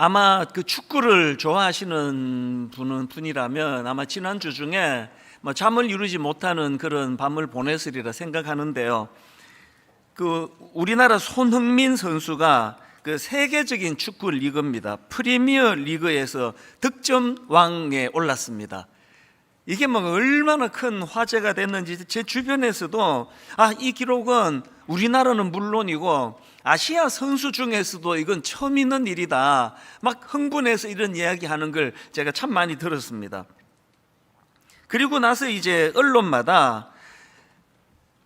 아마 그 축구를 좋아하시는 분이라면 아마 지난주 중에 잠을 이루지 못하는 그런 밤을 보냈으리라 생각하는데요. 그 우리나라 손흥민 선수가 그 세계적인 축구 리그입니다. 프리미어 리그에서 득점 왕에 올랐습니다. 이게 얼마나 큰 화제가 됐는지 제 주변에서도 이 기록은 우리나라는 물론이고 아시아 선수 중에서도 이건 처음 있는 일이다 막 흥분해서 이런 이야기하는 걸 제가 참 많이 들었습니다. 그리고 나서 이제 언론마다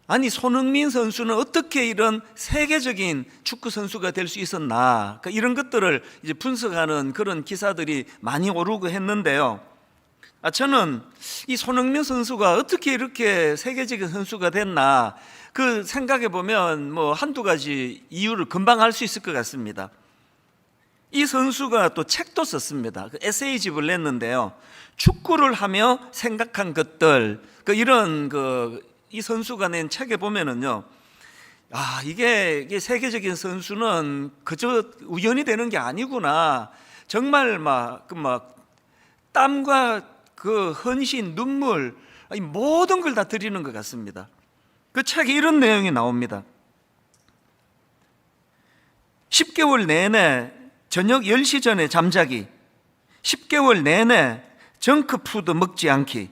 아니 손흥민 선수는 어떻게 이런 세계적인 축구 선수가 될 수 있었나, 그러니까 이런 것들을 이제 분석하는 그런 기사들이 많이 오르고 했는데요. 저는 이 손흥민 선수가 어떻게 이렇게 세계적인 선수가 됐나 그 생각해 보면 한두 가지 이유를 금방 알 수 있을 것 같습니다. 이 선수가 또 책도 썼습니다. 에세이집을 냈는데요. 축구를 하며 생각한 것들, 이 선수가 낸 책에 보면은요, 이게 세계적인 선수는 그저 우연히 되는 게 아니구나. 정말 땀과 그 헌신, 눈물, 모든 걸 다 드리는 것 같습니다. 그 책에 이런 내용이 나옵니다. 10개월 내내 저녁 10시 전에 잠자기, 10개월 내내 정크푸드 먹지 않기,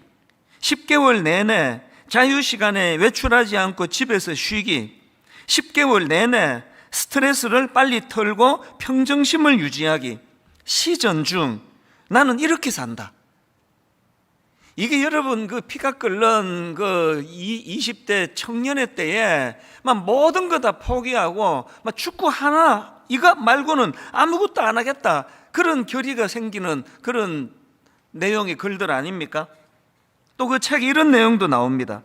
10개월 내내 자유시간에 외출하지 않고 집에서 쉬기, 10개월 내내 스트레스를 빨리 털고 평정심을 유지하기, 시전 중 나는 이렇게 산다. 이게 여러분 피가 끓는 20대 청년의 때에 모든 거 다 포기하고 축구 하나 이거 말고는 아무것도 안 하겠다, 그런 결의가 생기는 그런 내용의 글들 아닙니까? 또 그 책에 이런 내용도 나옵니다.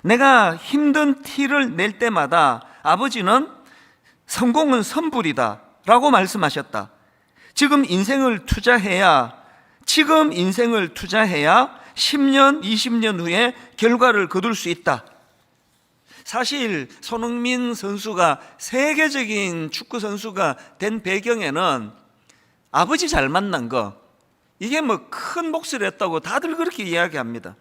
내가 힘든 티를 낼 때마다 아버지는 성공은 선불이다 라고 말씀하셨다. 지금 인생을 투자해야 10년, 20년 후에 결과를 거둘 수 있다. 사실 손흥민 선수가 세계적인 축구 선수가 된 배경에는 아버지 잘 만난 거, 이게 큰 몫을 했다고 다들 그렇게 이야기합니다.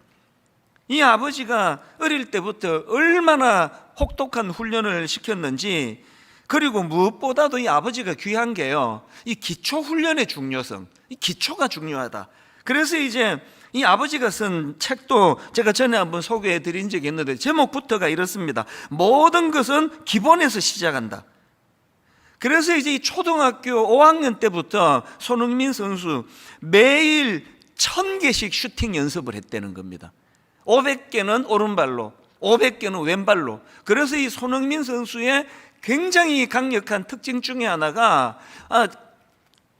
이 아버지가 어릴 때부터 얼마나 혹독한 훈련을 시켰는지, 그리고 무엇보다도 이 아버지가 귀한 게요, 이 기초 훈련의 중요성, 이 기초가 중요하다. 그래서 이제 이 아버지가 쓴 책도 제가 전에 한번 소개해 드린 적이 있는데 제목부터가 이렇습니다. 모든 것은 기본에서 시작한다. 그래서 이제 이 초등학교 5학년 때부터 손흥민 선수 매일 1000개씩 슈팅 연습을 했다는 겁니다. 500개는 오른발로, 500개는 왼발로. 그래서 이 손흥민 선수의 굉장히 강력한 특징 중에 하나가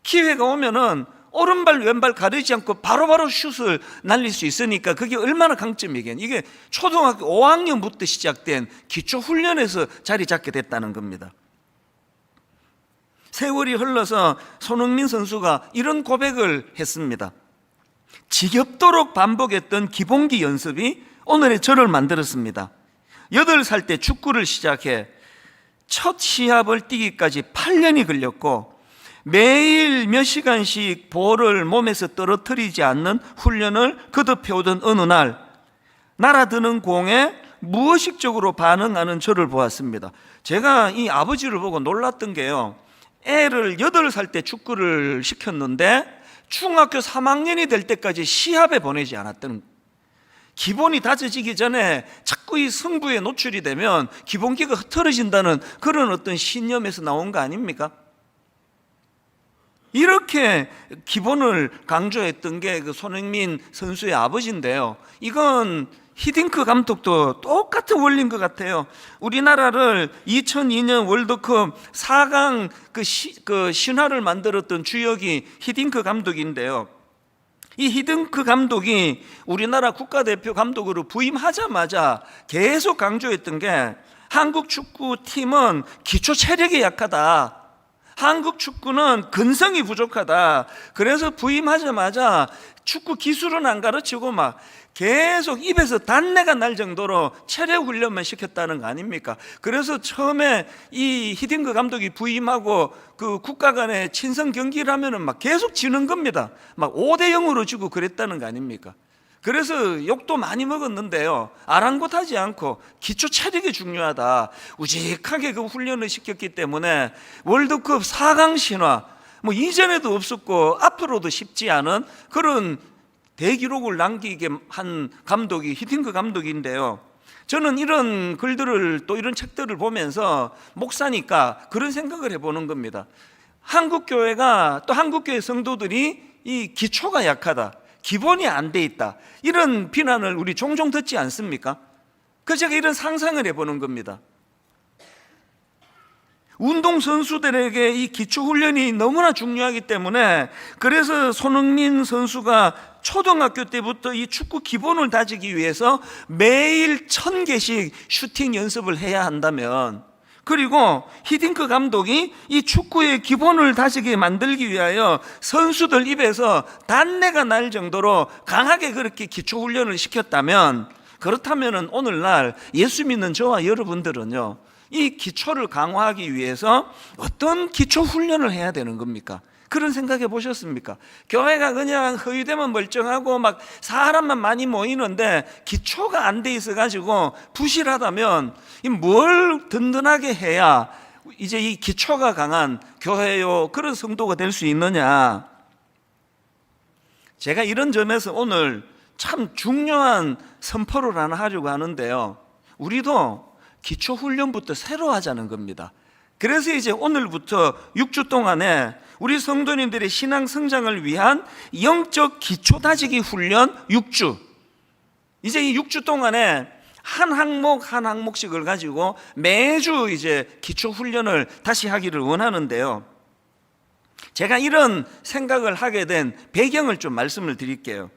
기회가 오면은 오른발 왼발 가리지 않고 바로바로 슛을 날릴 수 있으니까 그게 얼마나 강점이겠니. 이게 초등학교 5학년부터 시작된 기초 훈련에서 자리 잡게 됐다는 겁니다. 세월이 흘러서 손흥민 선수가 이런 고백을 했습니다. 지겹도록 반복했던 기본기 연습이 오늘의 저를 만들었습니다. 8살 때 축구를 시작해 첫 시합을 뛰기까지 8년이 걸렸고, 매일 몇 시간씩 볼을 몸에서 떨어뜨리지 않는 훈련을 거듭해오던 어느 날, 날아드는 공에 무의식적으로 반응하는 저를 보았습니다. 제가 이 아버지를 보고 놀랐던 게요, 애를 8살 때 축구를 시켰는데 중학교 3학년이 될 때까지 시합에 보내지 않았다는, 기본이 다져지기 전에 자꾸 이 승부에 노출이 되면 기본기가 흐트러진다는 그런 어떤 신념에서 나온 거 아닙니까? 이렇게 기본을 강조했던 게 그 손흥민 선수의 아버지인데요, 이건 히딩크 감독도 똑같은 원리인 것 같아요. 우리나라를 2002년 월드컵 4강 그 신화를 만들었던 주역이 히딩크 감독인데요, 이 히딩크 감독이 우리나라 국가대표 감독으로 부임하자마자 계속 강조했던 게 한국 축구팀은 기초 체력이 약하다. 한국 축구는 근성이 부족하다. 그래서 부임하자마자 축구 기술은 안 가르치고 막 계속 입에서 단내가 날 정도로 체력 훈련만 시켰다는 거 아닙니까? 그래서 처음에 이 히딩크 감독이 부임하고 그 국가 간의 친선 경기를 하면은 막 계속 지는 겁니다. 막 5대 0으로 지고 그랬다는 거 아닙니까? 그래서 욕도 많이 먹었는데요, 아랑곳하지 않고 기초 체력이 중요하다, 우직하게 그 훈련을 시켰기 때문에 월드컵 4강 신화, 뭐 이전에도 없었고 앞으로도 쉽지 않은 그런 대기록을 남기게 한 감독이 히딩크 감독인데요, 저는 이런 글들을 또 이런 책들을 보면서 목사니까 그런 생각을 해보는 겁니다. 한국 교회가 또 한국 교회 성도들이 이 기초가 약하다, 기본이 안 돼 있다, 이런 비난을 우리 종종 듣지 않습니까? 그래서 제가 이런 상상을 해보는 겁니다. 운동선수들에게 이 기초훈련이 너무나 중요하기 때문에, 그래서 손흥민 선수가 초등학교 때부터 이 축구 기본을 다지기 위해서 매일 1000개씩 슈팅 연습을 해야 한다면, 그리고 히딩크 감독이 이 축구의 기본을 다지게 만들기 위하여 선수들 입에서 단내가 날 정도로 강하게 그렇게 기초훈련을 시켰다면, 그렇다면 오늘날 예수 믿는 저와 여러분들은요, 이 기초를 강화하기 위해서 어떤 기초훈련을 해야 되는 겁니까? 그런 생각해 보셨습니까? 교회가 그냥 허위되면 멀쩡하고 막 사람만 많이 모이는데 기초가 안 돼 있어 가지고 부실하다면 뭘 든든하게 해야 이제 이 기초가 강한 교회요, 그런 성도가 될 수 있느냐? 제가 이런 점에서 오늘 참 중요한 선포를 하나 하려고 하는데요, 우리도 기초훈련부터 새로 하자는 겁니다. 그래서 이제 오늘부터 6주 동안에 우리 성도님들의 신앙 성장을 위한 영적 기초 다지기 훈련 6주, 이제 이 6주 동안에 한 항목 한 항목씩을 가지고 매주 이제 기초 훈련을 다시 하기를 원하는데요, 제가 이런 생각을 하게 된 배경을 좀 말씀을 드릴게요.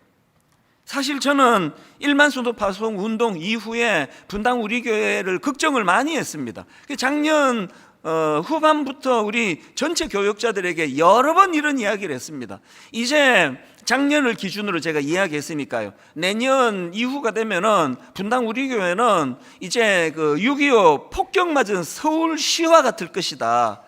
사실 저는 1만 성도 파송 운동 이후에 분당 우리 교회를 걱정을 많이 했습니다. 작년 후반부터 우리 전체 교역자들에게 여러 번 이런 이야기를 했습니다. 이제 작년을 기준으로 제가 이야기했으니까요, 내년 이후가 되면은 분당 우리 교회는 이제 그 6.25 폭격 맞은 서울시와 같을 것이다.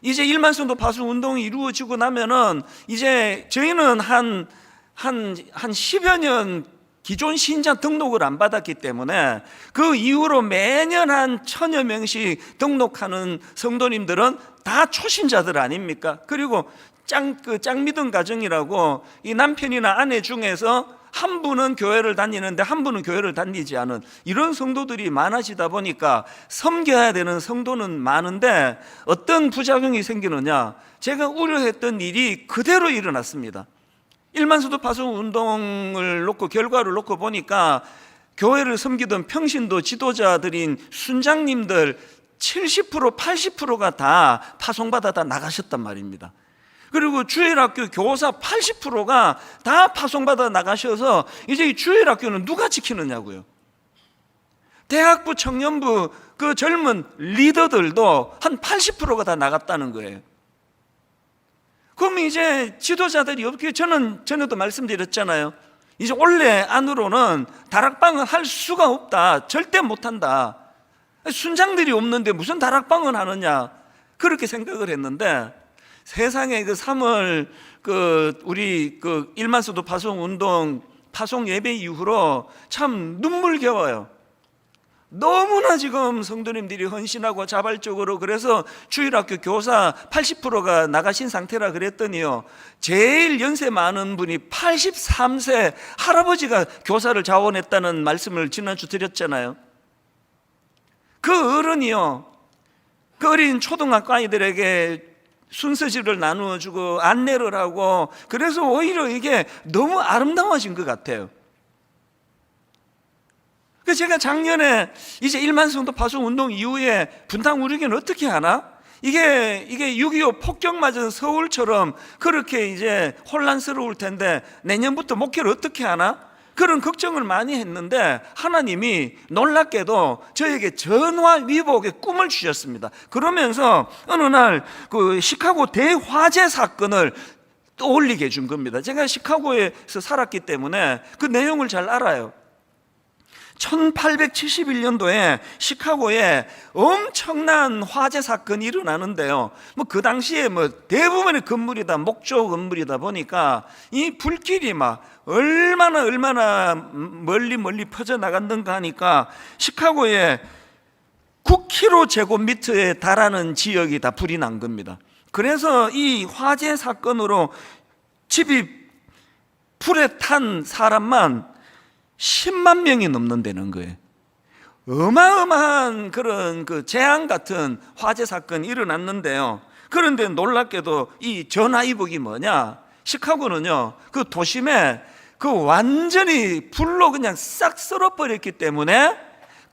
이제 1만 성도 파송 운동이 이루어지고 나면은 이제 저희는 한 10여 년 기존 신자 등록을 안 받았기 때문에 그 이후로 매년 한 1000여 명씩 등록하는 성도님들은 다 초신자들 아닙니까? 그리고 짱 믿음 가정이라고 이 남편이나 아내 중에서 한 분은 교회를 다니는데 한 분은 교회를 다니지 않은 이런 성도들이 많아지다 보니까 섬겨야 되는 성도는 많은데 어떤 부작용이 생기느냐, 제가 우려했던 일이 그대로 일어났습니다. 1만 성도 파송 운동을 놓고 결과를 놓고 보니까 교회를 섬기던 평신도 지도자들인 순장님들 70% 80%가 다 파송받아 다 나가셨단 말입니다. 그리고 주일학교 교사 80%가 다 파송받아 나가셔서 이제 이 주일학교는 누가 지키느냐고요. 대학부 청년부 그 젊은 리더들도 한 80%가 다 나갔다는 거예요. 그럼 이제 지도자들이 없게, 저는 전에도 말씀드렸잖아요, 이제 올해 안으로는 다락방은 할 수가 없다, 절대 못한다. 순장들이 없는데 무슨 다락방은 하느냐, 그렇게 생각을 했는데 세상에 그 3월 우리 1만 성도 파송 운동 파송 예배 이후로 참 눈물겨워요. 너무나 지금 성도님들이 헌신하고 자발적으로, 그래서 주일학교 교사 80%가 나가신 상태라 그랬더니요, 제일 연세 많은 분이 83세 할아버지가 교사를 자원했다는 말씀을 지난주 드렸잖아요. 그 어른이요, 그 어린 초등학교 아이들에게 순서지를 나누어주고 안내를 하고, 그래서 오히려 이게 너무 아름다워진 것 같아요. 그래서 제가 작년에 이제 1만 성도 파송 운동 이후에 분당 우리 교회는 어떻게 하나? 이게 6.25 폭격 맞은 서울처럼 그렇게 이제 혼란스러울 텐데 내년부터 목회를 어떻게 하나? 그런 걱정을 많이 했는데 하나님이 놀랍게도 저에게 전화 위복의 꿈을 주셨습니다. 그러면서 어느 날 그 시카고 대화재 사건을 떠올리게 해준 겁니다. 제가 시카고에서 살았기 때문에 그 내용을 잘 알아요. 1871년도에 시카고에 엄청난 화재 사건이 일어나는데요. 뭐 그 당시에 뭐 대부분의 건물이 다 목조 건물이다 보니까 이 불길이 막 얼마나 멀리 퍼져 나갔는가 하니까 시카고에 9km 제곱미터에 달하는 지역이 다 불이 난 겁니다. 그래서 이 화재 사건으로 집이 불에 탄 사람만 10만 명이 넘는다는 거예요. 어마어마한 그런 그 재앙 같은 화재 사건이 일어났는데요. 그런데 놀랍게도 이 전화위복이 뭐냐? 시카고는요, 그 도심에 그 완전히 불로 그냥 싹 썰어버렸기 때문에,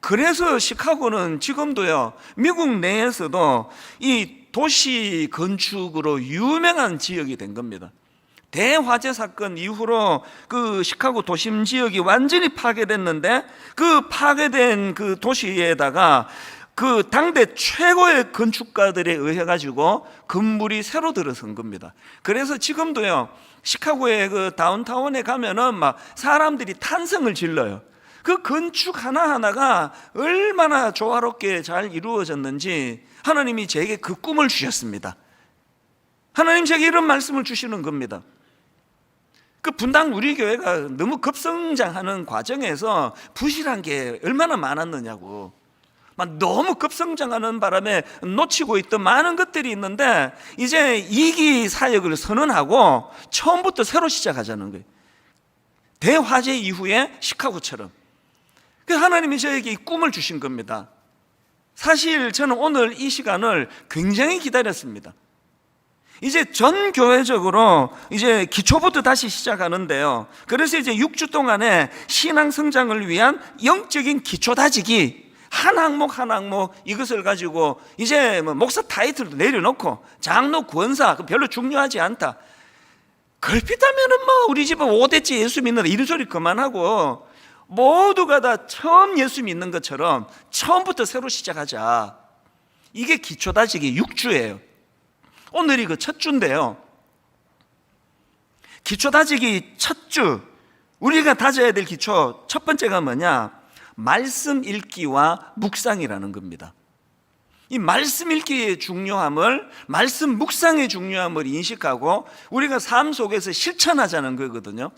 그래서 시카고는 지금도요, 미국 내에서도 이 도시 건축으로 유명한 지역이 된 겁니다. 대화재 사건 이후로 그 시카고 도심 지역이 완전히 파괴됐는데, 그 파괴된 그 도시에다가 그 당대 최고의 건축가들에 의해 가지고 건물이 새로 들어선 겁니다. 그래서 지금도요, 시카고의 그 다운타운에 가면은 막 사람들이 탄성을 질러요. 그 건축 하나하나가 얼마나 조화롭게 잘 이루어졌는지 하나님이 제게 그 꿈을 주셨습니다. 하나님 제게 이런 말씀을 주시는 겁니다. 그 분당 우리 교회가 너무 급성장하는 과정에서 부실한 게 얼마나 많았느냐고. 막 너무 급성장하는 바람에 놓치고 있던 많은 것들이 있는데, 이제 2기 사역을 선언하고 처음부터 새로 시작하자는 거예요. 대화재 이후에 시카고처럼. 그 하나님이 저에게 이 꿈을 주신 겁니다. 사실 저는 오늘 이 시간을 굉장히 기다렸습니다. 이제 전 교회적으로 이제 기초부터 다시 시작하는데요. 그래서 이제 6주 동안의 신앙 성장을 위한 영적인 기초 다지기, 한 항목 이것을 가지고 이제 뭐 목사 타이틀도 내려놓고 장로 권사 별로 중요하지 않다. 걸핏하면은 뭐 우리 집은 5대째 예수 믿는다 이런 소리 그만하고 모두가 다 처음 예수 믿는 것처럼 처음부터 새로 시작하자. 이게 기초 다지기 6주예요. 오늘이 그 첫 주인데요. 기초 다지기 첫 주, 우리가 다져야 될 기초 첫 번째가 뭐냐? 말씀 읽기와 묵상이라는 겁니다. 이 말씀 읽기의 중요함을, 말씀 묵상의 중요함을 인식하고 우리가 삶 속에서 실천하자는 거거든요.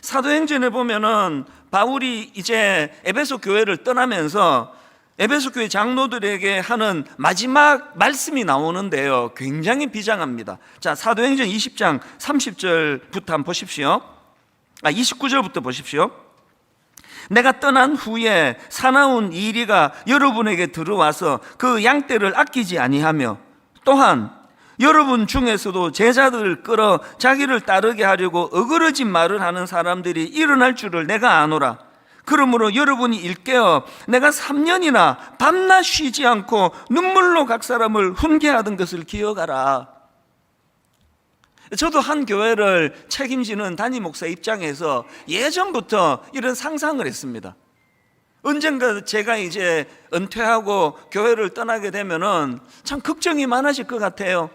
사도행전에 보면은 바울이 이제 에베소 교회를 떠나면서 에베소 교회 장로들에게 하는 마지막 말씀이 나오는데요, 굉장히 비장합니다. 자, 사도행전 20장 30절부터 한번 보십시오. 29절부터 보십시오. 내가 떠난 후에 사나운 이리가 여러분에게 들어와서 그 양떼를 아끼지 아니하며, 또한 여러분 중에서도 제자들을 끌어 자기를 따르게 하려고 어그러진 말을 하는 사람들이 일어날 줄을 내가 아노라. 그러므로 여러분이 일깨어 내가 3년이나 밤낮 쉬지 않고 눈물로 각 사람을 훈계하던 것을 기억하라. 저도 한 교회를 책임지는 담임 목사 입장에서 예전부터 이런 상상을 했습니다. 언젠가 제가 이제 은퇴하고 교회를 떠나게 되면은 참 걱정이 많아질 것 같아요.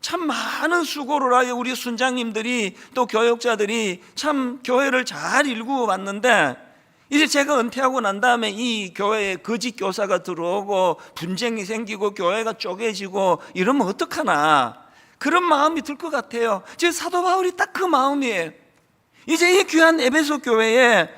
참 많은 수고를 하여 우리 순장님들이 또 교역자들이 참 교회를 잘 일구어 왔는데, 이제 제가 은퇴하고 난 다음에 이 교회에 거짓 교사가 들어오고 분쟁이 생기고 교회가 쪼개지고 이러면 어떡하나, 그런 마음이 들 것 같아요. 지금 사도 바울이 딱 그 마음이에요. 이제 이 귀한 에베소 교회에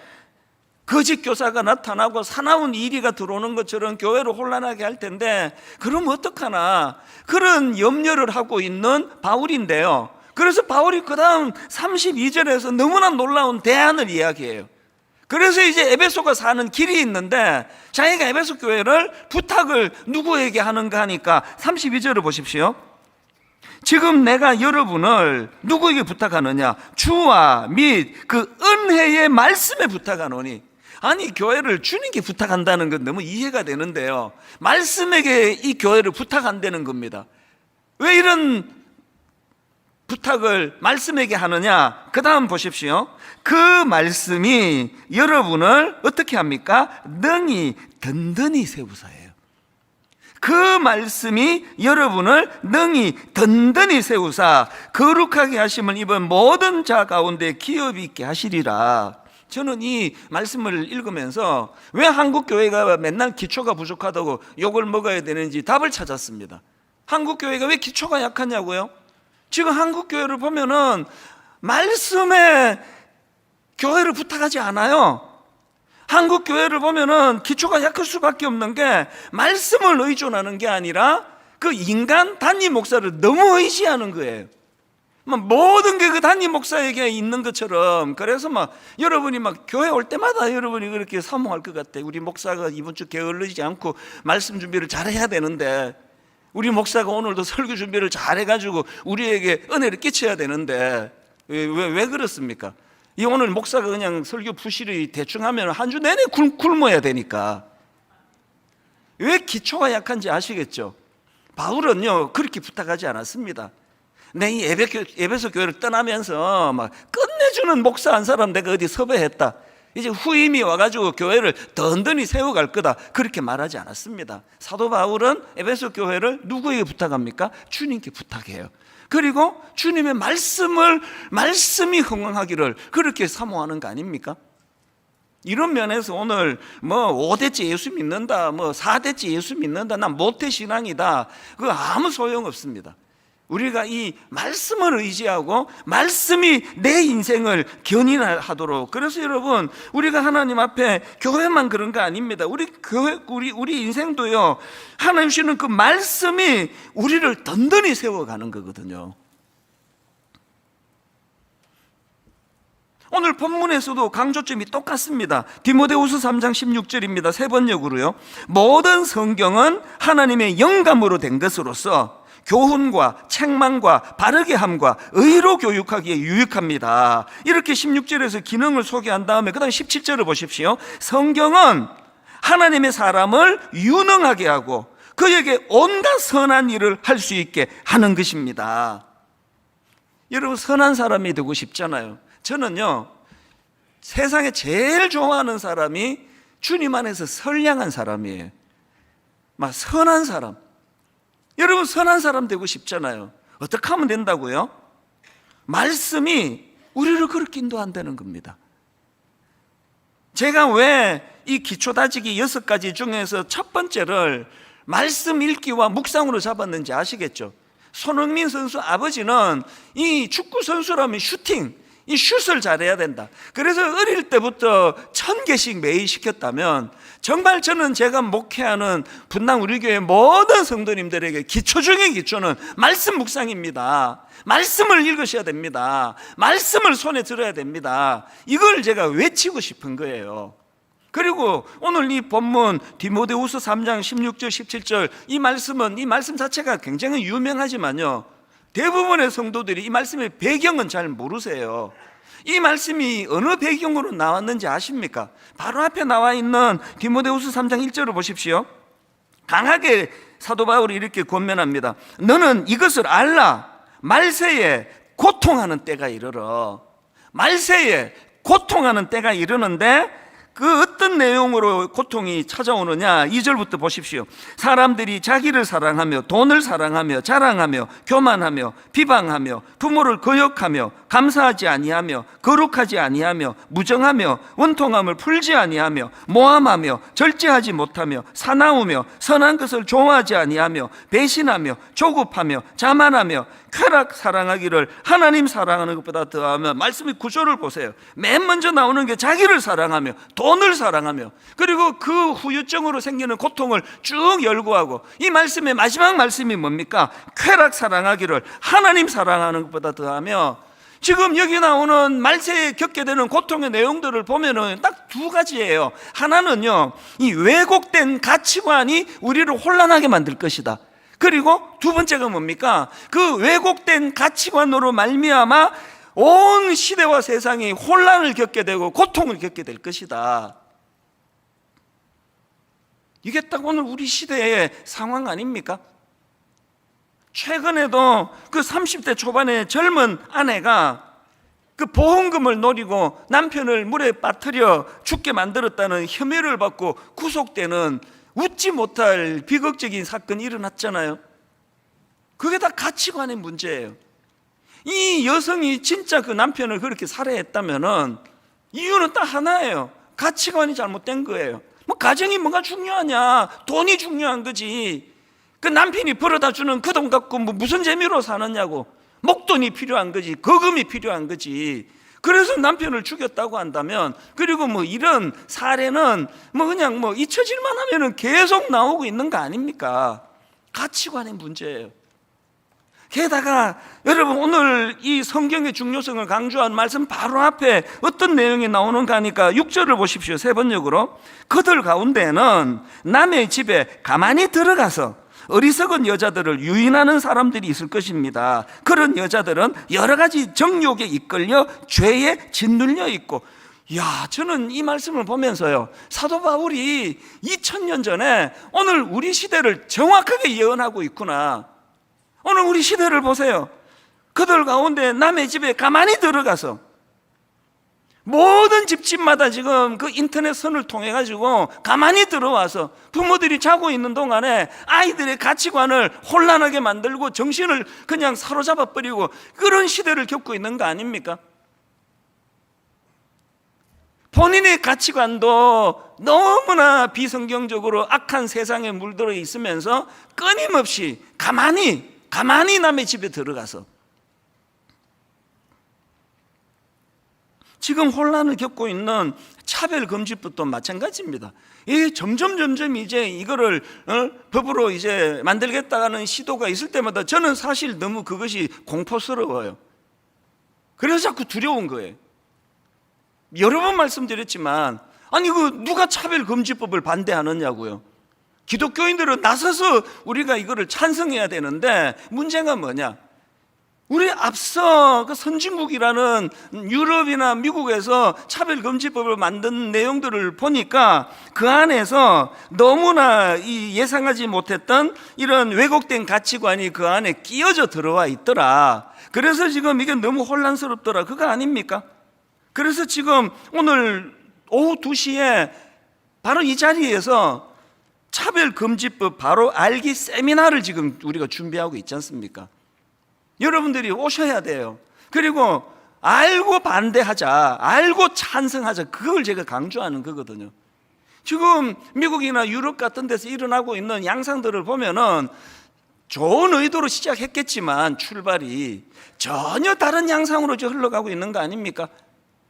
거짓 교사가 나타나고 사나운 이리가 들어오는 것처럼 교회를 혼란하게 할 텐데, 그럼 어떡하나, 그런 염려를 하고 있는 바울인데요. 그래서 바울이 그 다음 32절에서 너무나 놀라운 대안을 이야기해요. 그래서 이제 에베소가 사는 길이 있는데, 자기가 에베소 교회를 부탁을 누구에게 하는가 하니까 32절을 보십시오. 지금 내가 여러분을 누구에게 부탁하느냐? 주와 및 그 은혜의 말씀에 부탁하노니. 아니, 교회를 주님께 부탁한다는 건 너무 이해가 되는데요, 말씀에게 이 교회를 부탁한다는 겁니다. 왜 이런 부탁을 말씀에게 하느냐? 그 다음 보십시오. 그 말씀이 여러분을 어떻게 합니까? 능히 든든히 세우사예요. 그 말씀이 여러분을 능히 든든히 세우사 거룩하게 하심을 입은 모든 자 가운데 기업이 있게 하시리라. 저는 이 말씀을 읽으면서 왜 한국 교회가 맨날 기초가 부족하다고 욕을 먹어야 되는지 답을 찾았습니다. 한국 교회가 왜 기초가 약하냐고요? 지금 한국 교회를 보면은 말씀에 교회를 부탁하지 않아요. 한국 교회를 보면은 기초가 약할 수밖에 없는 게 말씀을 의존하는 게 아니라 그 인간 단임 목사를 너무 의지하는 거예요. 모든 게 그 단임 목사에게 있는 것처럼. 그래서 여러분이 교회 올 때마다 여러분이 그렇게 사모할 것 같아. 우리 목사가 이번 주 게을르지 않고 말씀 준비를 잘해야 되는데, 우리 목사가 오늘도 설교 준비를 잘해가지고 우리에게 은혜를 끼쳐야 되는데 왜 그렇습니까? 이 오늘 목사가 그냥 설교 푸시리 대충 하면 한 주 내내 굶어야 되니까. 왜 기초가 약한지 아시겠죠? 바울은요 그렇게 부탁하지 않았습니다. 내 이 에베소 교회를 떠나면서 끝내주는 목사 한 사람 내가 어디 섭외했다, 이제 후임이 와가지고 교회를 든든히 세워갈 거다, 그렇게 말하지 않았습니다. 사도 바울은 에베소 교회를 누구에게 부탁합니까? 주님께 부탁해요. 그리고 주님의 말씀이 흥왕하기를 그렇게 사모하는 거 아닙니까? 이런 면에서 오늘 5대째 예수 믿는다, 4대째 예수 믿는다, 난 모태신앙이다, 그거 아무 소용없습니다. 우리가 이 말씀을 의지하고 말씀이 내 인생을 견인하도록. 그래서 여러분, 우리가 하나님 앞에 교회만 그런 거 아닙니다. 우리 인생도요, 하나님 주시는 그 말씀이 우리를 든든히 세워가는 거거든요. 오늘 본문에서도 강조점이 똑같습니다. 디모데후서 3장 16절입니다. 세 번역으로요. 모든 성경은 하나님의 영감으로 된 것으로서 교훈과 책망과 바르게 함과 의로 교육하기에 유익합니다. 이렇게 16절에서 기능을 소개한 다음에 그 다음 17절을 보십시오. 성경은 하나님의 사람을 유능하게 하고 그에게 온갖 선한 일을 할 수 있게 하는 것입니다. 여러분, 선한 사람이 되고 싶잖아요. 저는요, 세상에 제일 좋아하는 사람이 주님 안에서 선량한 사람이에요. 선한 사람. 여러분, 선한 사람 되고 싶잖아요. 어떻게 하면 된다고요? 말씀이 우리를 그렇게 인도한다는 겁니다. 제가 왜 이 기초 다지기 6가지 중에서 첫 번째를 말씀 읽기와 묵상으로 잡았는지 아시겠죠? 손흥민 선수 아버지는 이 축구 선수라면 이 슛을 잘해야 된다. 그래서 어릴 때부터 1000개씩 매일 시켰다면, 정말 저는 제가 목회하는 분당 우리 교회 모든 성도님들에게 기초 중의 기초는 말씀 묵상입니다. 말씀을 읽으셔야 됩니다. 말씀을 손에 들어야 됩니다. 이걸 제가 외치고 싶은 거예요. 그리고 오늘 이 본문 디모데후서 3장 16절 17절 이 말씀 자체가 굉장히 유명하지만요, 대부분의 성도들이 이 말씀의 배경은 잘 모르세요. 이 말씀이 어느 배경으로 나왔는지 아십니까? 바로 앞에 나와 있는 디모데후서 3장 1절을 보십시오. 강하게 사도 바울이 이렇게 권면합니다. 너는 이것을 알라. 말세에 고통하는 때가 이르러. 말세에 고통하는 때가 이르는데 그 어떤 내용으로 고통이 찾아오느냐? 2절부터 보십시오. 사람들이 자기를 사랑하며 돈을 사랑하며 자랑하며 교만하며 비방하며 부모를 거역하며 감사하지 아니하며 거룩하지 아니하며 무정하며 원통함을 풀지 아니하며 모함하며 절제하지 못하며 사나우며 선한 것을 좋아하지 아니하며 배신하며 조급하며 자만하며 쾌락 사랑하기를 하나님 사랑하는 것보다 더하며. 말씀의 구조를 보세요. 맨 먼저 나오는 게 자기를 사랑하며 돈을 사랑하며, 그리고 그 후유증으로 생기는 고통을 쭉 열거하고, 이 말씀의 마지막 말씀이 뭡니까? 쾌락 사랑하기를 하나님 사랑하는 것보다 더하며. 지금 여기 나오는 말세에 겪게 되는 고통의 내용들을 보면은 딱 두 가지예요. 하나는요, 이 왜곡된 가치관이 우리를 혼란하게 만들 것이다. 그리고 두 번째가 뭡니까? 그 왜곡된 가치관으로 말미암아 온 시대와 세상이 혼란을 겪게 되고 고통을 겪게 될 것이다. 이게 딱 오늘 우리 시대의 상황 아닙니까? 최근에도 그 30대 초반의 젊은 아내가 그 보험금을 노리고 남편을 물에 빠뜨려 죽게 만들었다는 혐의를 받고 구속되는 웃지 못할 비극적인 사건이 일어났잖아요. 그게 다 가치관의 문제예요. 이 여성이 진짜 그 남편을 그렇게 살해했다면은 이유는 딱 하나예요. 가치관이 잘못된 거예요. 뭐 가정이 뭐가 중요하냐? 돈이 중요한 거지. 그 남편이 벌어다 주는 그 돈 갖고 뭐 무슨 재미로 사느냐고. 목돈이 필요한 거지, 거금이 필요한 거지. 그래서 남편을 죽였다고 한다면, 그리고 뭐 이런 사례는 뭐 그냥 뭐 잊혀질만 하면은 계속 나오고 있는 거 아닙니까? 가치관의 문제예요. 게다가 여러분, 오늘 이 성경의 중요성을 강조한 말씀 바로 앞에 어떤 내용이 나오는가 하니까 6절을 보십시오. 세 번역으로. 그들 가운데는 남의 집에 가만히 들어가서 어리석은 여자들을 유인하는 사람들이 있을 것입니다. 그런 여자들은 여러 가지 정욕에 이끌려 죄에 짓눌려 있고, 저는 이 말씀을 보면서요, 사도 바울이 2000년 전에 오늘 우리 시대를 정확하게 예언하고 있구나. 오늘 우리 시대를 보세요. 그들 가운데 남의 집에 가만히 들어가서, 모든 집집마다 지금 그 인터넷 선을 통해 가지고 가만히 들어와서 부모들이 자고 있는 동안에 아이들의 가치관을 혼란하게 만들고 정신을 그냥 사로잡아 버리고, 그런 시대를 겪고 있는 거 아닙니까? 본인의 가치관도 너무나 비성경적으로 악한 세상에 물들어 있으면서 끊임없이 가만히 남의 집에 들어가서 지금 혼란을 겪고 있는 차별금지법도 마찬가지입니다. 이게 점점 이제 이거를 법으로 이제 만들겠다는 시도가 있을 때마다 저는 사실 너무 그것이 공포스러워요. 그래서 자꾸 두려운 거예요. 여러 번 말씀드렸지만, 아니 그 누가 차별금지법을 반대하느냐고요. 기독교인들은 나서서 우리가 이거를 찬성해야 되는데, 문제가 뭐냐? 우리 앞서 그 선진국이라는 유럽이나 미국에서 차별금지법을 만든 내용들을 보니까 그 안에서 너무나 이 예상하지 못했던 이런 왜곡된 가치관이 그 안에 끼어져 들어와 있더라. 그래서 지금 이게 너무 혼란스럽더라. 그거 아닙니까? 그래서 지금 오늘 오후 2시에 바로 이 자리에서 차별금지법 바로 알기 세미나를 지금 우리가 준비하고 있지 않습니까? 여러분들이 오셔야 돼요. 그리고 알고 반대하자, 알고 찬성하자, 그걸 제가 강조하는 거거든요. 지금 미국이나 유럽 같은 데서 일어나고 있는 양상들을 보면은 좋은 의도로 시작했겠지만 출발이 전혀 다른 양상으로 흘러가고 있는 거 아닙니까?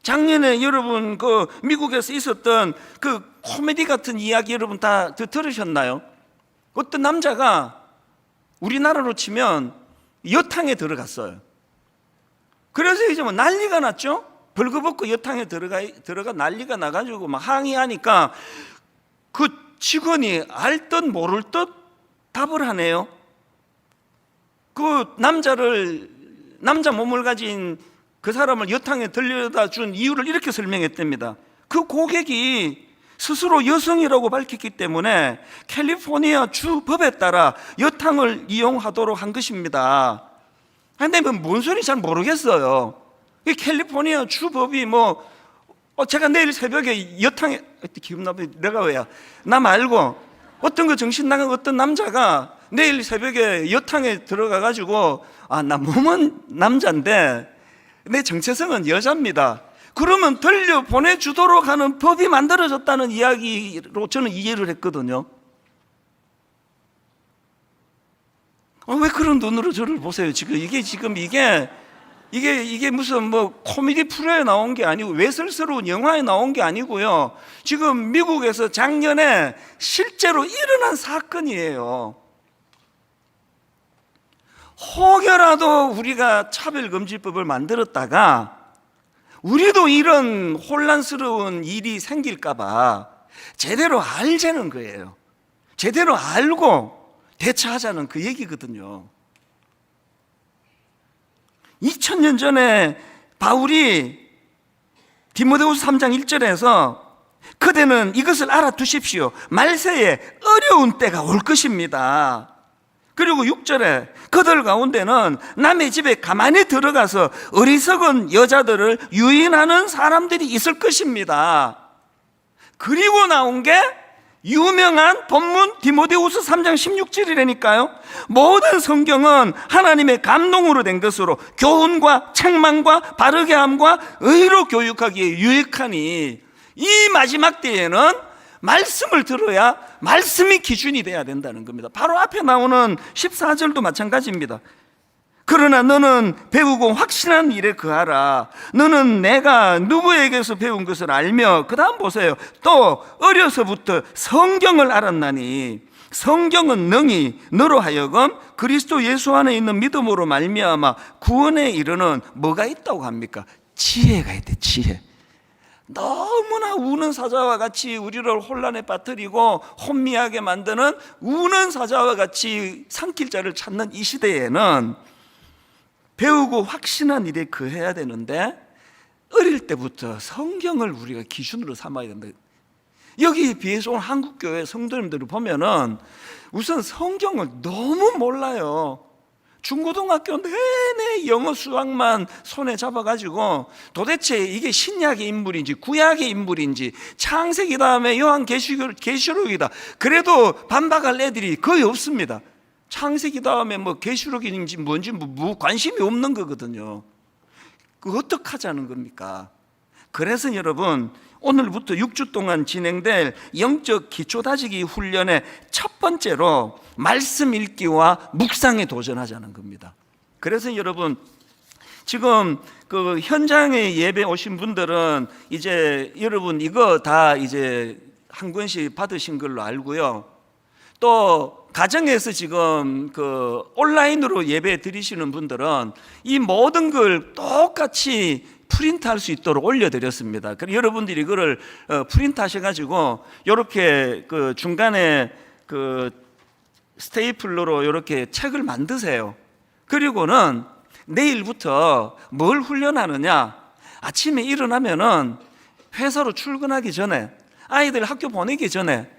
작년에 여러분 그 미국에서 있었던 그 코미디 같은 이야기 여러분 다 들으셨나요? 어떤 남자가 우리나라로 치면 여탕에 들어갔어요. 그래서 이제 뭐 난리가 났죠. 벌거벗고 여탕에 들어가 난리가 나가지고 막 항의하니까 그 직원이 알 듯 모를 듯 답을 하네요. 그 남자 몸을 가진 그 사람을 여탕에 들려다 준 이유를 이렇게 설명했답니다. 그 고객이 스스로 여성이라고 밝혔기 때문에 캘리포니아 주 법에 따라 여탕을 이용하도록 한 것입니다. 근데 뭔 소리인지 잘 모르겠어요. 이 캘리포니아 주 법이 제가 내일 새벽에 여탕에 기분 나쁘게 내가 왜야? 나 말고 어떤 거 정신 나간 어떤 남자가 내일 새벽에 여탕에 들어가 가지고 나 몸은 남자인데 내 정체성은 여자입니다. 그러면 돌려 보내주도록 하는 법이 만들어졌다는 이야기로 저는 이해를 했거든요. 왜 그런 눈으로 저를 보세요? 이게 무슨 코미디 프로에 나온 게 아니고 외설스러운 영화에 나온 게 아니고요. 지금 미국에서 작년에 실제로 일어난 사건이에요. 혹여라도 우리가 차별금지법을 만들었다가 우리도 이런 혼란스러운 일이 생길까봐 제대로 알자는 거예요. 제대로 알고 대처하자는 그 얘기거든요. 2000년 전에 바울이 디모데후서 3장 1절에서 그대는 이것을 알아두십시오. 말세에 어려운 때가 올 것입니다. 그리고 6절에 그들 가운데는 남의 집에 가만히 들어가서 어리석은 여자들을 유인하는 사람들이 있을 것입니다. 그리고 나온 게 유명한 본문 디모데후서 3장 16절이라니까요. 모든 성경은 하나님의 감동으로 된 것으로 교훈과 책망과 바르게 함과 의로 교육하기에 유익하니, 이 마지막 때에는 말씀을 들어야 말씀이 기준이 돼야 된다는 겁니다. 바로 앞에 나오는 14절도 마찬가지입니다. 그러나 너는 배우고 확신한 일에 거하라. 너는 내가 누구에게서 배운 것을 알며, 그 다음 보세요. 또 어려서부터 성경을 알았나니 성경은 능히 너로 하여금 그리스도 예수 안에 있는 믿음으로 말미암아 구원에 이르는 뭐가 있다고 합니까? 지혜가 있대. 지혜. 너무나 우는 사자와 같이 우리를 혼란에 빠뜨리고 혼미하게 만드는 우는 사자와 같이 삼킬 자를 찾는 이 시대에는 배우고 확신한 일에 거해야 되는데, 어릴 때부터 성경을 우리가 기준으로 삼아야 된다. 여기에 비해서 오늘 한국교회 성도님들을 보면은 우선 성경을 너무 몰라요. 중고등학교 내내 영어 수학만 손에 잡아가지고 도대체 이게 신약의 인물인지 구약의 인물인지, 창세기 다음에 요한계시록이다 그래도 반박할 애들이 거의 없습니다. 창세기 다음에 뭐 계시록인지 뭔지 관심이 없는 거거든요. 그 어떻게 하자는 겁니까? 그래서 여러분, 오늘부터 6주 동안 진행될 영적 기초 다지기 훈련의 첫 번째로 말씀 읽기와 묵상에 도전하자는 겁니다. 그래서 여러분, 지금 그 현장에 예배 오신 분들은 이제 여러분 이거 다 이제 한 권씩 받으신 걸로 알고요. 또 가정에서 지금 그 온라인으로 예배 드리시는 분들은 이 모든 걸 똑같이 프린트할 수 있도록 올려드렸습니다. 그래서 여러분들이 이거를 프린트 하셔가지고 이렇게 그 중간에 그 스테이플러로 이렇게 책을 만드세요. 그리고는 내일부터 뭘 훈련하느냐? 아침에 일어나면은 회사로 출근하기 전에, 아이들 학교 보내기 전에,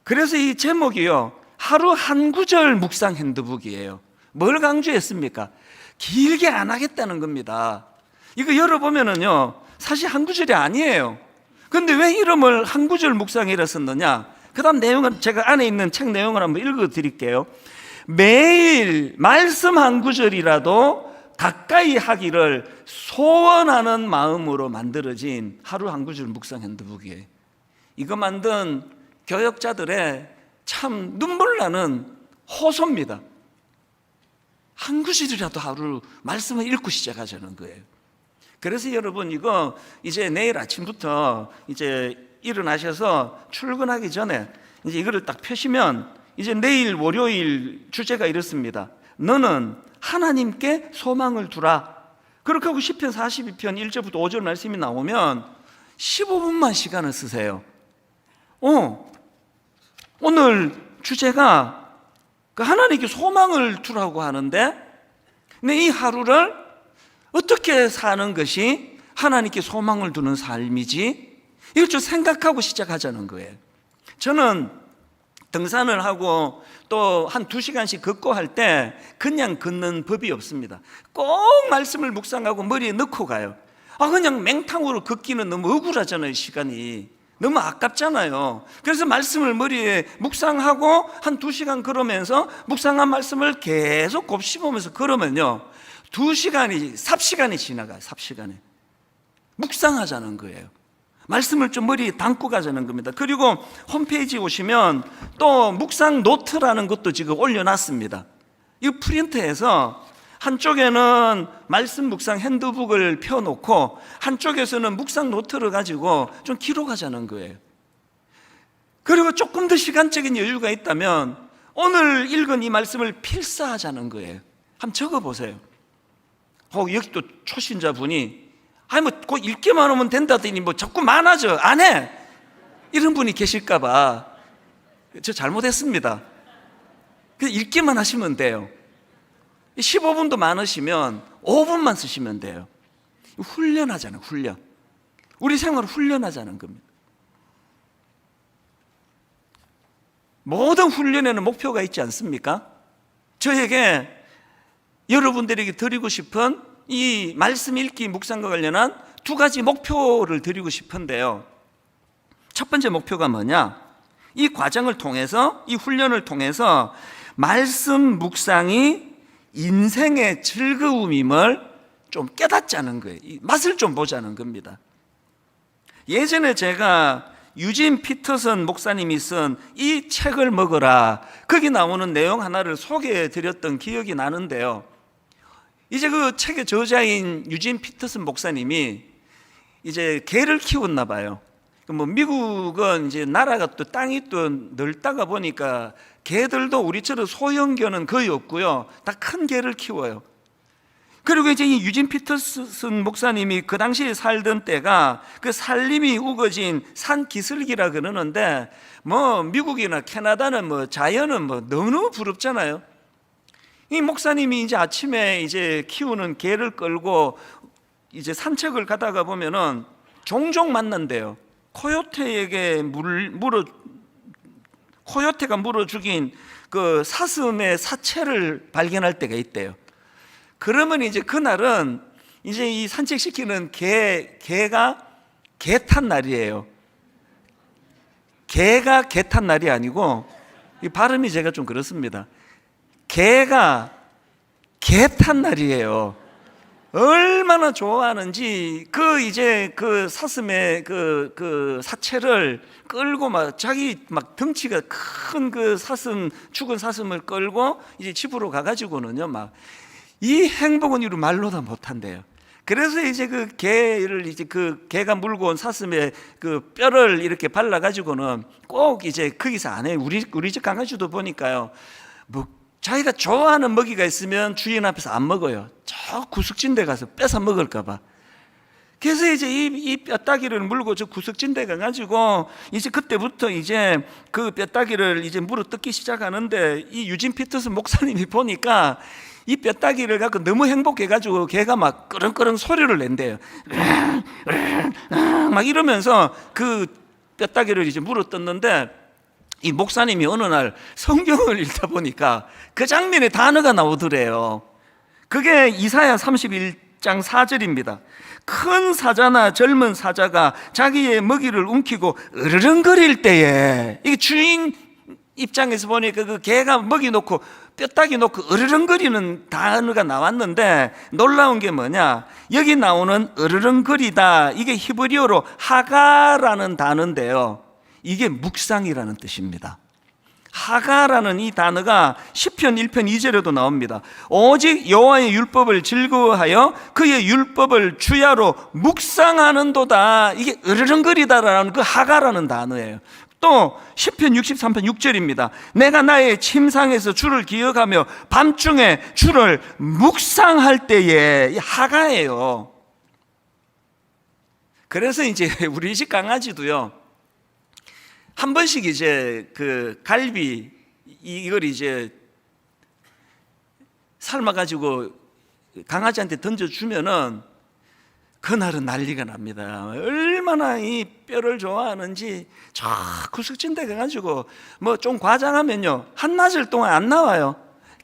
그래서 이 제목이요, 하루 한 구절 묵상 핸드북이에요. 뭘 강조했습니까? 길게 안 하겠다는 겁니다. 이거 열어보면은요, 사실 한 구절이 아니에요. 근데 왜 이름을 한 구절 묵상이라 썼느냐? 그 다음 내용은 제가 안에 있는 책 내용을 한번 읽어 드릴게요. 매일 말씀 한 구절이라도 가까이 하기를 소원하는 마음으로 만들어진 하루 한 구절 묵상 핸드북이에요. 이거 만든 교역자들의 참 눈물 나는 호소입니다. 한 구절이라도 하루 말씀을 읽고 시작하자는 거예요. 그래서 여러분, 이거 이제 내일 아침부터 이제 일어나셔서 출근하기 전에 이제 이거를 딱 펴시면, 이제 내일 월요일 주제가 이렇습니다. 너는 하나님께 소망을 두라. 그렇게 하고 시편 42편 1절부터 5절 말씀이 나오면 15분만 시간을 쓰세요. 오늘 주제가 그 하나님께 소망을 두라고 하는데, 근데 이 하루를 어떻게 사는 것이 하나님께 소망을 두는 삶이지? 이걸 좀 생각하고 시작하자는 거예요. 저는 등산을 하고 또 한 2시간씩 걷고 할 때 그냥 걷는 법이 없습니다. 꼭 말씀을 묵상하고 머리에 넣고 가요. 그냥 맹탕으로 걷기는 너무 억울하잖아요. 시간이 너무 아깝잖아요. 그래서 말씀을 머리에 묵상하고 한 2시간 걸으면서 묵상한 말씀을 계속 곱씹으면서 걸으면요, 2시간이 삽시간이 지나가요. 삽시간에 묵상하자는 거예요. 말씀을 좀 머리에 담고 가자는 겁니다. 그리고 홈페이지에 오시면 또 묵상 노트라는 것도 지금 올려놨습니다. 이 프린트해서 한쪽에는 말씀 묵상 핸드북을 펴놓고 한쪽에서는 묵상 노트를 가지고 좀 기록하자는 거예요. 그리고 조금 더 시간적인 여유가 있다면 오늘 읽은 이 말씀을 필사하자는 거예요. 한번 적어보세요. 여기 또 초신자분이 꼭 읽기만 하면 된다더니 자꾸 많아져. 안 해. 이런 분이 계실까봐 저 잘못했습니다. 그냥 읽기만 하시면 돼요. 15분도 많으시면 5분만 쓰시면 돼요. 훈련하자는, 훈련. 우리 생활을 훈련하자는 겁니다. 모든 훈련에는 목표가 있지 않습니까? 저에게 여러분들에게 드리고 싶은 이 말씀 읽기 묵상과 관련한 두 가지 목표를 드리고 싶은데요. 첫 번째 목표가 뭐냐? 이 과정을 통해서, 이 훈련을 통해서 말씀 묵상이 인생의 즐거움임을 좀 깨닫자는 거예요. 이 맛을 좀 보자는 겁니다. 예전에 제가 유진 피터슨 목사님이 쓴 이 책을 먹어라, 거기 나오는 내용 하나를 소개해 드렸던 기억이 나는데요. 이제 그 책의 저자인 유진 피터슨 목사님이 이제 개를 키웠나 봐요. 뭐 미국은 이제 나라가 또 땅이 또 넓다가 보니까 개들도 우리처럼 소형견은 거의 없고요, 다 큰 개를 키워요. 그리고 이제 이 유진 피터슨 목사님이 그 당시에 살던 때가 그 산림이 우거진 산 기슭이라 그러는데, 뭐 미국이나 캐나다는 뭐 자연은 뭐 너무너무 부럽잖아요. 이 목사님이 이제 아침에 이제 키우는 개를 끌고 이제 산책을 가다가 보면은 종종 만난대요. 코요테가 물어 죽인 그 사슴의 사체를 발견할 때가 있대요. 그러면 이제 그날은 이제 이 산책시키는 개가 개 탄 날이에요. 개가 개 탄 날이 아니고, 이 발음이 제가 좀 그렇습니다. 개가 개 탄 날이에요. 얼마나 좋아하는지 이제 그 사슴의 그 사체를 끌고 막 자기 막 덩치가 큰 그 죽은 사슴을 끌고 이제 집으로 가가지고는요, 막 이 행복은 이루 말로 다 못한대요. 그래서 이제 그 개를 이제 그 개가 물고 온 사슴의 그 뼈를 이렇게 발라가지고는 꼭 이제 거기서 안 해요. 우리 집 강아지도 보니까요, 뭐 자기가 좋아하는 먹이가 있으면 주인 앞에서 안 먹어요. 저 구석진 데 가서 뺏어 먹을까봐. 그래서 이제 이 뼈다귀를 물고 저 구석진 데 가가지고 이제 그때부터 이제 그 뼈다귀를 이제 물어 뜯기 시작하는데, 이 유진 피터슨 목사님이 보니까 이 뼈다귀를 갖고 너무 행복해가지고 걔가 막 끄렁끄렁 소리를 낸대요. 막 이러면서 그 뼈다귀를 이제 물어 뜯는데, 이 목사님이 어느 날 성경을 읽다 보니까 그 장면에 단어가 나오더래요. 그게 이사야 31장 4절입니다. 큰 사자나 젊은 사자가 자기의 먹이를 움키고 으르렁거릴 때에, 이게 주인 입장에서 보니까 그 개가 먹이 놓고 뼈다귀 놓고 으르렁거리는 단어가 나왔는데, 놀라운 게 뭐냐, 여기 나오는 으르렁거리다, 이게 히브리어로 하가라는 단어인데요, 이게 묵상이라는 뜻입니다. 하가라는 이 단어가 시편 1편 2절에도 나옵니다. 오직 여호와의 율법을 즐거워하여 그의 율법을 주야로 묵상하는도다, 이게 으르렁거리다라는 그 하가라는 단어예요. 또 시편 63편 6절입니다. 내가 나의 침상에서 주를 기억하며 밤중에 주를 묵상할 때에, 이 하가예요. 그래서 이제 우리 집 강아지도요, 한 번씩 이제 그 갈비 이걸 이제 삶아가지고 강아지한테 던져주면은 그날은 난리가 납니다. 얼마나 이 뼈를 좋아하는지 저 구석진 데 가가지고 뭐 좀 과장하면요, 한낮을 동안 안 나와요.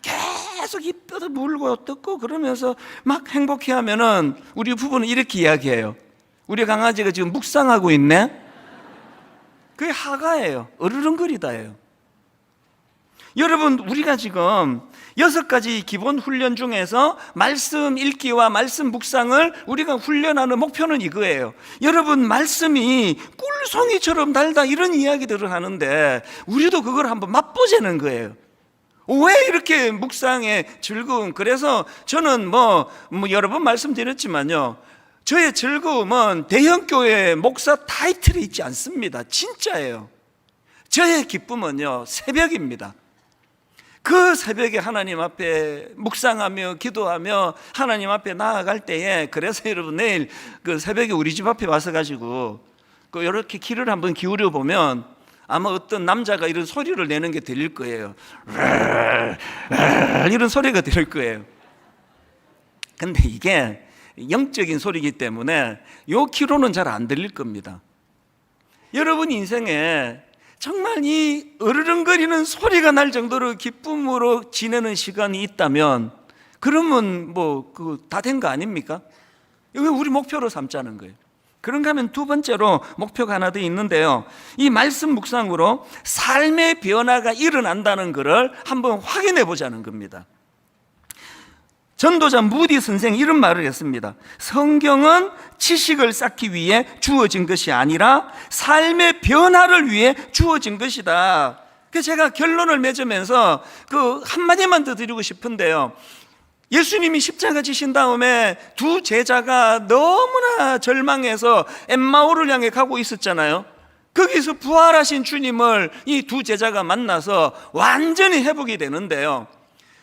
계속 이 뼈도 물고 뜯고 그러면서 막 행복해하면은 우리 부부는 이렇게 이야기해요. 우리 강아지가 지금 묵상하고 있네. 그게 하가예요. 으르렁거리다예요. 여러분, 우리가 지금 6가지 기본 훈련 중에서 말씀 읽기와 말씀 묵상을 우리가 훈련하는 목표는 이거예요. 여러분, 말씀이 꿀송이처럼 달다 이런 이야기들을 하는데 우리도 그걸 한번 맛보자는 거예요. 왜 이렇게 묵상에 즐거움? 그래서 저는 뭐 여러 번 말씀드렸지만요, 저의 즐거움은 대형교회 목사 타이틀에 있지 않습니다. 진짜예요. 저의 기쁨은요, 새벽입니다. 그 새벽에 하나님 앞에 묵상하며 기도하며 하나님 앞에 나아갈 때에, 그래서 여러분 내일 그 새벽에 우리 집 앞에 와서 가지고 그 이렇게 귀를 한번 기울여 보면 아마 어떤 남자가 이런 소리를 내는 게 들릴 거예요. 이런 소리가 들릴 거예요. 근데 이게 영적인 소리이기 때문에 요 키로는 잘 안 들릴 겁니다. 여러분 인생에 정말 이 으르렁거리는 소리가 날 정도로 기쁨으로 지내는 시간이 있다면 그러면 뭐 다 된 거 아닙니까? 이거 우리 목표로 삼자는 거예요. 그런가 하면 두 번째로 목표가 하나 더 있는데요, 이 말씀 묵상으로 삶의 변화가 일어난다는 것을 한번 확인해 보자는 겁니다. 전도자 무디 선생이 이런 말을 했습니다. 성경은 지식을 쌓기 위해 주어진 것이 아니라 삶의 변화를 위해 주어진 것이다. 그래서 제가 결론을 맺으면서 한마디만 더 드리고 싶은데요, 예수님이 십자가 지신 다음에 두 제자가 너무나 절망해서 엠마오를 향해 가고 있었잖아요. 거기서 부활하신 주님을 이 두 제자가 만나서 완전히 회복이 되는데요,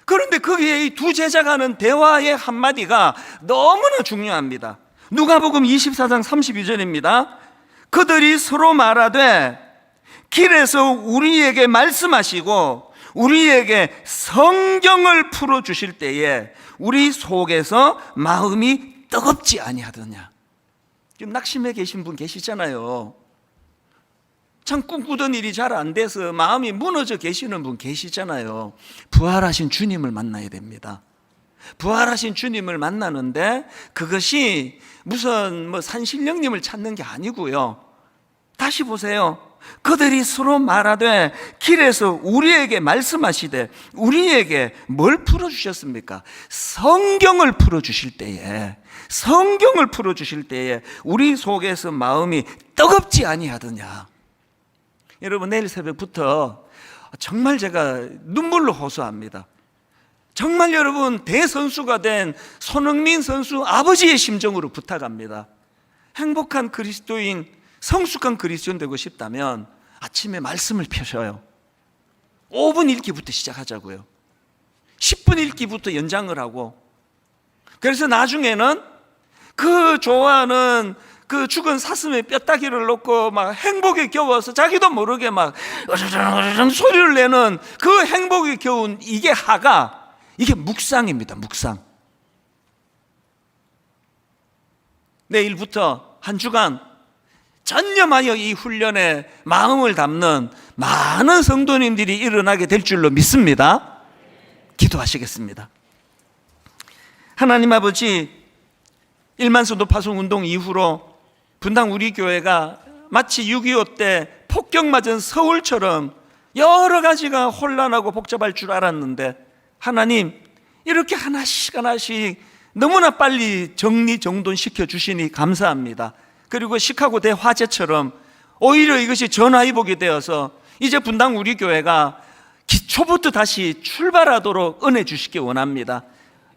그런데 거기에 이 두 제자가 하는 대화의 한마디가 너무나 중요합니다. 누가복음 24장 32절입니다. 그들이 서로 말하되 길에서 우리에게 말씀하시고 우리에게 성경을 풀어주실 때에 우리 속에서 마음이 뜨겁지 아니하더냐. 지금 낙심해 계신 분 계시잖아요. 참 꿈꾸던 일이 잘 안 돼서 마음이 무너져 계시는 분 계시잖아요. 부활하신 주님을 만나야 됩니다. 부활하신 주님을 만나는데 그것이 무슨 산신령님을 찾는 게 아니고요. 다시 보세요. 그들이 서로 말하되 길에서 우리에게 말씀하시되 우리에게 뭘 풀어주셨습니까? 성경을 풀어주실 때에, 성경을 풀어주실 때에 우리 속에서 마음이 뜨겁지 아니하더냐. 여러분, 내일 새벽부터 정말 제가 눈물로 호소합니다. 정말 여러분, 대선수가 된 손흥민 선수 아버지의 심정으로 부탁합니다. 행복한 그리스도인, 성숙한 그리스도인 되고 싶다면 아침에 말씀을 펴셔요. 5분 읽기부터 시작하자고요. 10분 읽기부터 연장을 하고, 그래서 나중에는 그 좋아하는 그 죽은 사슴의 뼈다귀를 놓고 막 행복에 겨워서 자기도 모르게 막 으르렁 소리를 내는 그 행복에 겨운 이게 이게 묵상입니다. 묵상. 내일부터 한 주간 전념하여 이 훈련에 마음을 담는 많은 성도님들이 일어나게 될 줄로 믿습니다. 기도하시겠습니다. 하나님 아버지, 일만선도 파송운동 이후로 분당 우리 교회가 마치 6.25 때 폭격맞은 서울처럼 여러 가지가 혼란하고 복잡할 줄 알았는데, 하나님 이렇게 하나씩 하나씩 너무나 빨리 정리정돈시켜 주시니 감사합니다. 그리고 시카고 대화재처럼 오히려 이것이 전화위복이 되어서 이제 분당 우리 교회가 기초부터 다시 출발하도록 은혜 주시기 원합니다.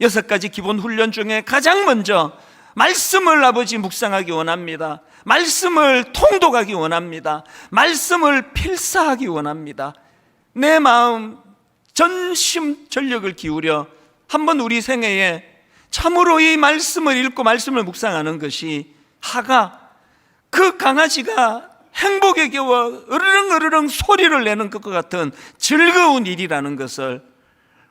6가지 기본 훈련 중에 가장 먼저 말씀을 아버지 묵상하기 원합니다. 말씀을 통독하기 원합니다. 말씀을 필사하기 원합니다. 내 마음 전심 전력을 기울여 한번 우리 생애에 참으로 이 말씀을 읽고 말씀을 묵상하는 것이 그 강아지가 행복에 겨워 으르렁 소리를 내는 것과 같은 즐거운 일이라는 것을,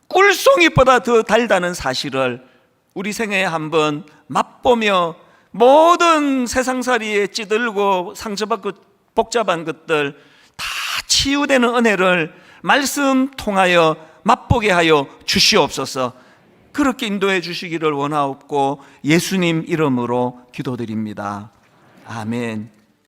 꿀송이보다 더 달다는 사실을 우리 생애에 한번 맛보며 모든 세상살이에 찌들고 상처받고 복잡한 것들 다 치유되는 은혜를 말씀 통하여 맛보게 하여 주시옵소서. 그렇게 인도해 주시기를 원하옵고 예수님 이름으로 기도드립니다. 아멘.